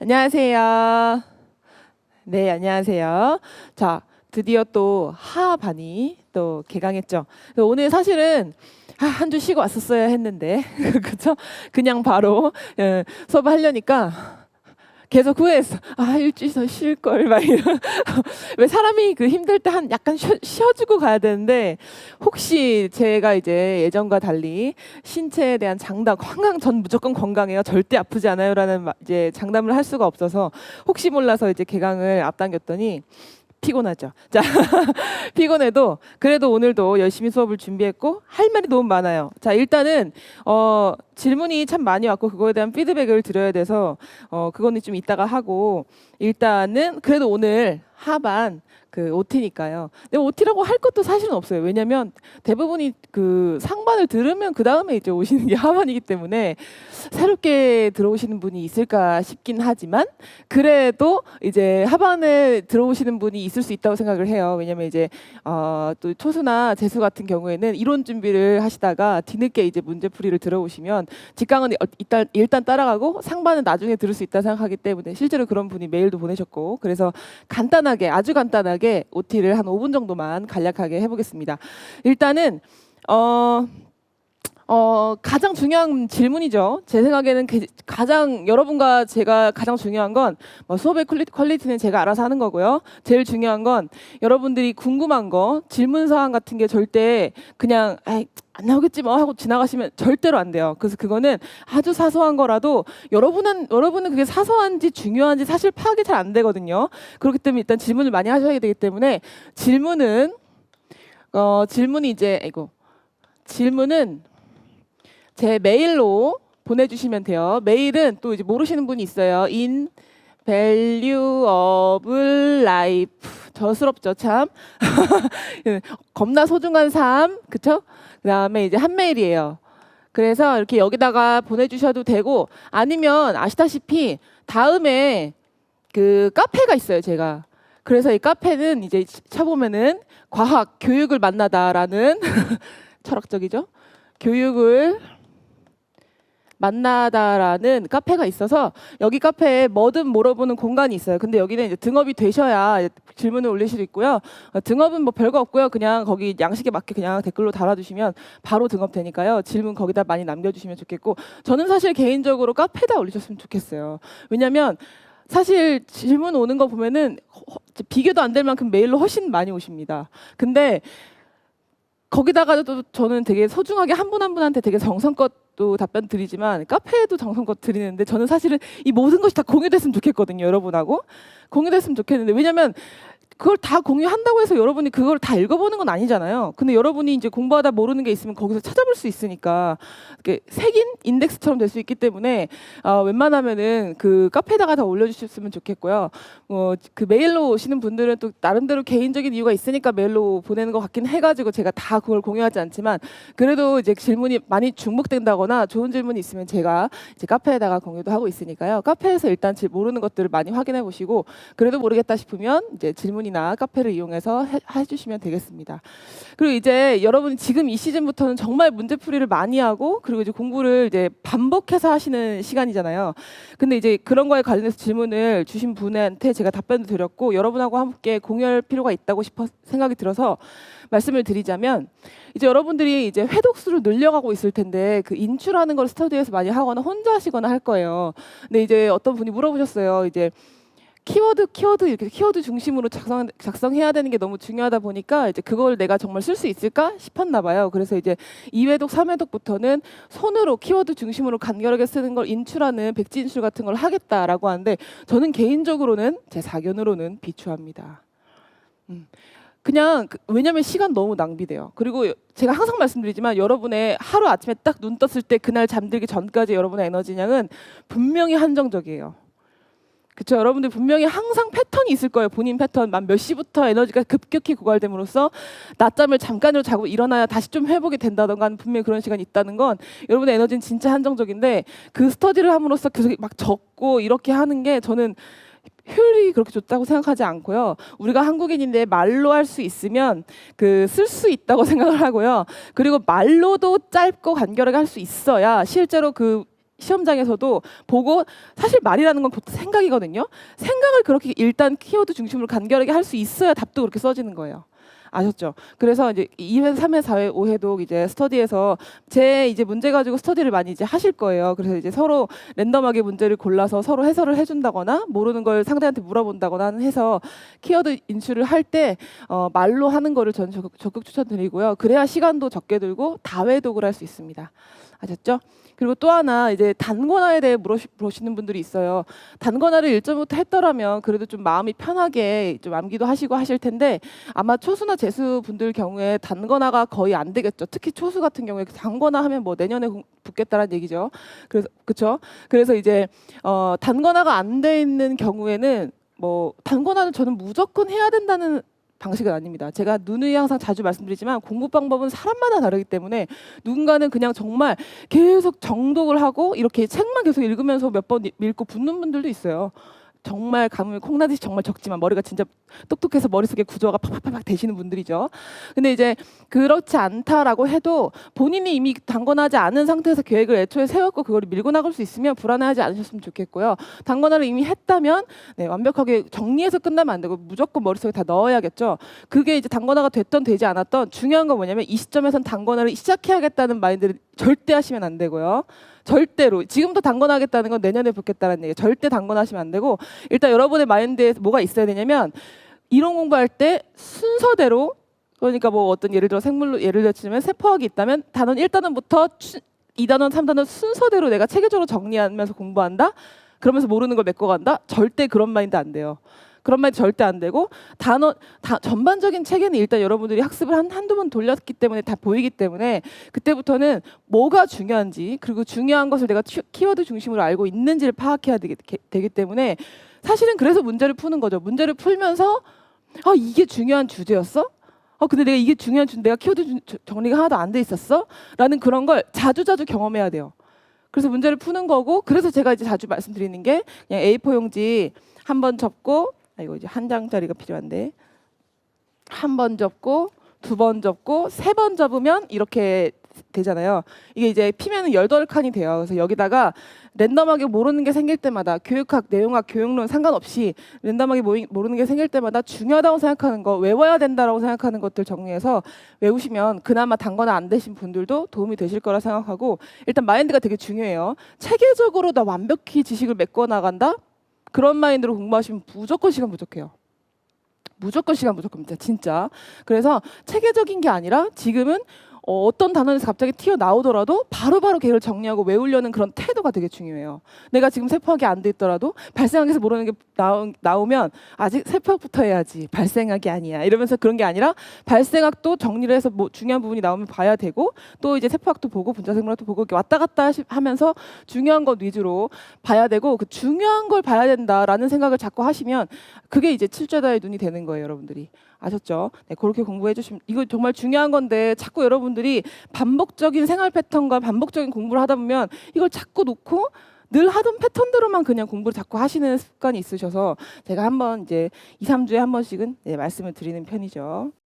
안녕하세요. 네, 안녕하세요. 자, 드디어 또 하반이 또 개강했죠. 오늘 사실은 한 주 쉬고 왔었어야 했는데, 그쵸? 그냥 바로 수업을 하려니까 계속 후회했어. 일주일 더 쉴 걸, 막 이런. 왜 사람이 그 힘들 때 약간 쉬어주고 가야 되는데, 혹시 제가 이제 예전과 달리 신체에 대한 장담, 전 무조건 건강해요. 절대 아프지 않아요라는 이제 장담을 할 수가 없어서 혹시 몰라서 이제 개강을 앞당겼더니 피곤하죠. 자, 피곤해도 그래도 오늘도 열심히 수업을 준비했고 할 말이 너무 많아요. 자, 일단은 질문이 참 많이 왔고 그거에 대한 피드백을 드려야 돼서 그거는 좀 이따가 하고, 일단은 그래도 오늘 하반 그 OT니까요. 근데 OT라고 할 것도 사실은 없어요. 왜냐면 대부분이 그 상반을 들으면 그 다음에 이제 오시는 게 하반이기 때문에 새롭게 들어오시는 분이 있을까 싶긴 하지만, 그래도 이제 하반에 들어오시는 분이 있을 수 있다고 생각을 해요. 왜냐면 이제 또 초수나 재수 같은 경우에는 이론 준비를 하시다가 뒤늦게 이제 문제풀이를 들어오시면 직강은 일단 따라가고 상반은 나중에 들을 수 있다 생각하기 때문에 실제로 그런 분이 메일도 보내셨고, 그래서 간단하게, 아주 간단하게 OT를 한 5분 정도만 간략하게 해보겠습니다. 일단은 가장 중요한 질문이죠. 제 생각에는 가장 여러분과 제가 가장 중요한 건 수업의 퀄리티는 제가 알아서 하는 거고요. 제일 중요한 건 여러분들이 궁금한 거, 질문 사항 같은 게 절대 그냥 안 나오겠지 뭐 하고 지나가시면 절대로 안 돼요. 그래서 그거는 아주 사소한 거라도 여러분은 그게 사소한지 중요한지 사실 파악이 잘 안 되거든요. 그렇기 때문에 일단 질문을 많이 하셔야 되기 때문에 질문은 제 메일로 보내주시면 돼요. 메일은 또 이제 모르시는 분이 있어요. in valuable life. 저스럽죠, 참. 겁나 소중한 삶, 그쵸? 그 다음에 이제 한 메일이에요. 그래서 이렇게 여기다가 보내주셔도 되고, 아니면 아시다시피 다음에 그 카페가 있어요, 제가. 그래서 이 카페는 이제 쳐보면은 과학, 교육을 만나다라는 철학적이죠? 교육을 만나다라는 카페가 있어서 여기 카페에 뭐든 물어보는 공간이 있어요. 근데 여기는 이제 등업이 되셔야 질문을 올릴 수도 있고요. 등업은 뭐 별거 없고요. 그냥 거기 양식에 맞게 그냥 댓글로 달아주시면 바로 등업되니까요. 질문 거기다 많이 남겨주시면 좋겠고, 저는 사실 개인적으로 카페에다 올리셨으면 좋겠어요. 왜냐면 사실 질문 오는 거 보면은 비교도 안 될 만큼 메일로 훨씬 많이 오십니다. 근데 거기다가도 저는 되게 소중하게 한 분 한 분한테 되게 정성껏 또 답변 드리지만 카페에도 정성껏 드리는데, 저는 사실은 이 모든 것이 다 공유됐으면 좋겠거든요. 여러분하고 공유됐으면 좋겠는데, 왜냐면 그걸 다 공유한다고 해서 여러분이 그걸 다 읽어보는 건 아니잖아요. 근데 여러분이 이제 공부하다 모르는 게 있으면 거기서 찾아볼 수 있으니까 이렇게 색인 인덱스처럼 될 수 있기 때문에 웬만하면은 그 카페에다가 다 올려주셨으면 좋겠고요. 그 메일로 오시는 분들은 또 나름대로 개인적인 이유가 있으니까 메일로 보내는 것 같긴 해가지고 제가 다 그걸 공유하지 않지만, 그래도 이제 질문이 많이 중복된다거나 좋은 질문이 있으면 제가 이제 카페에다가 공유도 하고 있으니까요. 카페에서 일단 모르는 것들을 많이 확인해 보시고, 그래도 모르겠다 싶으면 이제 질문이나 카페를 이용해서 해주시면 되겠습니다. 그리고 이제 여러분 지금 이 시즌부터는 정말 문제풀이를 많이 하고, 그리고 이제 공부를 이제 반복해서 하시는 시간이잖아요. 근데 이제 그런 거에 관련해서 질문을 주신 분한테 제가 답변도 드렸고, 여러분하고 함께 공유할 필요가 있다고 생각이 들어서 말씀을 드리자면, 이제 여러분들이 이제 회독수를 늘려가고 있을 텐데 그 인출하는 걸 스터디에서 많이 하거나 혼자 하시거나 할 거예요. 근데 이제 어떤 분이 물어보셨어요. 이제 키워드 이렇게 키워드 중심으로 작성해야 되는 게 너무 중요하다 보니까 이제 그걸 내가 정말 쓸 수 있을까 싶었나 봐요. 그래서 이제 2회독, 3회독부터는 손으로 키워드 중심으로 간결하게 쓰는 걸 인출하는 백지인출 같은 걸 하겠다라고 하는데, 저는 개인적으로는 제 사견으로는 비추합니다. 그냥 왜냐면 시간 너무 낭비돼요. 그리고 제가 항상 말씀드리지만 여러분의 하루 아침에 딱 눈 떴을 때 그날 잠들기 전까지 여러분의 에너지량은 분명히 한정적이에요. 그렇죠. 여러분들 분명히 항상 패턴이 있을 거예요. 본인 패턴. 몇 시부터 에너지가 급격히 고갈됨으로써 낮잠을 잠깐으로 자고 일어나야 다시 좀 회복이 된다던가 하는 분명히 그런 시간이 있다는 건, 여러분의 에너지는 진짜 한정적인데 그 스터디를 함으로써 계속 막 적고 이렇게 하는 게 저는 효율이 그렇게 좋다고 생각하지 않고요. 우리가 한국인인데 말로 할 수 있으면 쓸 수 있다고 생각을 하고요. 그리고 말로도 짧고 간결하게 할 수 있어야 실제로 그 시험장에서도 보고 사실 말이라는 건 보통 생각이거든요. 생각을 그렇게 일단 키워드 중심으로 간결하게 할 수 있어야 답도 그렇게 써지는 거예요. 아셨죠? 그래서 이제 2회, 3회, 4회, 5회도 이제 스터디에서 제 이제 문제 가지고 스터디를 많이 이제 하실 거예요. 그래서 이제 서로 랜덤하게 문제를 골라서 서로 해설을 해준다거나 모르는 걸 상대한테 물어본다거나 해서 키워드 인출을 할 때 말로 하는 거를 저는 적극 추천드리고요. 그래야 시간도 적게 들고 다회독을 할 수 있습니다. 아셨죠? 그리고 또 하나 이제 단권화에 대해 물으시는 분들이 있어요. 단권화를 1점부터 했더라면 그래도 좀 마음이 편하게 좀 암기도 하시고 하실 텐데 아마 초수나 재수 분들 경우에 단권화가 거의 안 되겠죠. 특히 초수 같은 경우에 단권화 하면 뭐 내년에 붙겠다는 얘기죠. 그래서 그렇죠. 그래서 이제 단권화가 안 돼 있는 경우에는 뭐 단권화는 저는 무조건 해야 된다는 방식은 아닙니다. 제가 누누이 항상 자주 말씀드리지만 공부 방법은 사람마다 다르기 때문에 누군가는 그냥 정말 계속 정독을 하고 이렇게 책만 계속 읽으면서 몇 번 읽고 붙는 분들도 있어요. 정말 가뭄이 콩나듯이 정말 적지만 머리가 진짜 똑똑해서 머릿속에 구조가 팍팍팍 되시는 분들이죠. 근데 이제 그렇지 않다라고 해도 본인이 이미 단권하지 않은 상태에서 계획을 애초에 세웠고 그걸 밀고 나갈 수 있으면 불안해하지 않으셨으면 좋겠고요. 단권화를 이미 했다면 네, 완벽하게 정리해서 끝나면 안 되고 무조건 머릿속에 다 넣어야겠죠. 그게 이제 단권화가 됐던 되지 않았던 중요한 건 뭐냐면 이 시점에선 단권화를 시작해야겠다는 마인드를 절대 하시면 안 되고요. 절대로 지금도 단권하겠다는 건 내년에 붙겠다는 얘기예요. 절대 단권하시면 안 되고 일단 여러분의 마인드에 뭐가 있어야 되냐면 이론 공부할 때 순서대로 그러니까 뭐 어떤 예를 들어 생물로 예를 들면 세포학이 있다면 단원 1단원부터 2단원, 3단원 순서대로 내가 체계적으로 정리하면서 공부한다. 그러면서 모르는 걸 메꿔간다. 절대 그런 마인드 안 돼요. 그런 말 절대 안 되고 전반적인 체계는 일단 여러분들이 학습을 한두 번 돌렸기 때문에 다 보이기 때문에 그때부터는 뭐가 중요한지 그리고 중요한 것을 내가 키워드 중심으로 알고 있는지를 파악해야 되기 때문에 사실은 그래서 문제를 푸는 거죠. 문제를 풀면서 이게 중요한 주제였어? 근데 내가 이게 중요한 주제 내가 키워드 정리가 하나도 안 돼 있었어? 라는 그런 걸 자주자주 경험해야 돼요. 그래서 문제를 푸는 거고 그래서 제가 이제 자주 말씀드리는 게 그냥 A4 용지 한 번 접고 이거 이제 한 장짜리가 필요한데 한 번 접고 두 번 접고 세 번 접으면 이렇게 되잖아요. 이게 이제 피면은 18칸이 돼요. 그래서 여기다가 랜덤하게 모르는 게 생길 때마다 교육학, 내용학, 교육론 상관없이 랜덤하게 모르는 게 생길 때마다 중요하다고 생각하는 거, 외워야 된다라고 생각하는 것들 정리해서 외우시면 그나마 단권화 안 되신 분들도 도움이 되실 거라 생각하고 일단 마인드가 되게 중요해요. 체계적으로 나 완벽히 지식을 메꿔 나간다? 그런 마인드로 공부하시면 무조건 시간 부족해요. 무조건 시간 부족합니다. 진짜. 그래서 체계적인 게 아니라 지금은 어떤 단원에서 갑자기 튀어나오더라도 바로바로 걔를 정리하고 외우려는 그런 태도가 되게 중요해요. 내가 지금 세포학이 안 돼 있더라도 발생학에서 모르는 게 나오면 아직 세포학부터 해야지. 발생학이 아니야. 이러면서 그런 게 아니라 발생학도 정리를 해서 뭐 중요한 부분이 나오면 봐야 되고 또 이제 세포학도 보고 분자생물학도 보고 이렇게 왔다 갔다 하면서 중요한 것 위주로 봐야 되고 그 중요한 걸 봐야 된다라는 생각을 자꾸 하시면 그게 이제 칠죄다의 눈이 되는 거예요. 여러분들이. 아셨죠? 네, 그렇게 공부해 주시면 이거 정말 중요한 건데 자꾸 여러분들이 반복적인 생활 패턴과 반복적인 공부를 하다 보면 이걸 자꾸 놓고 늘 하던 패턴대로만 그냥 공부를 자꾸 하시는 습관이 있으셔서 제가 한번 이제 2, 3주에 한 번씩은 네, 말씀을 드리는 편이죠.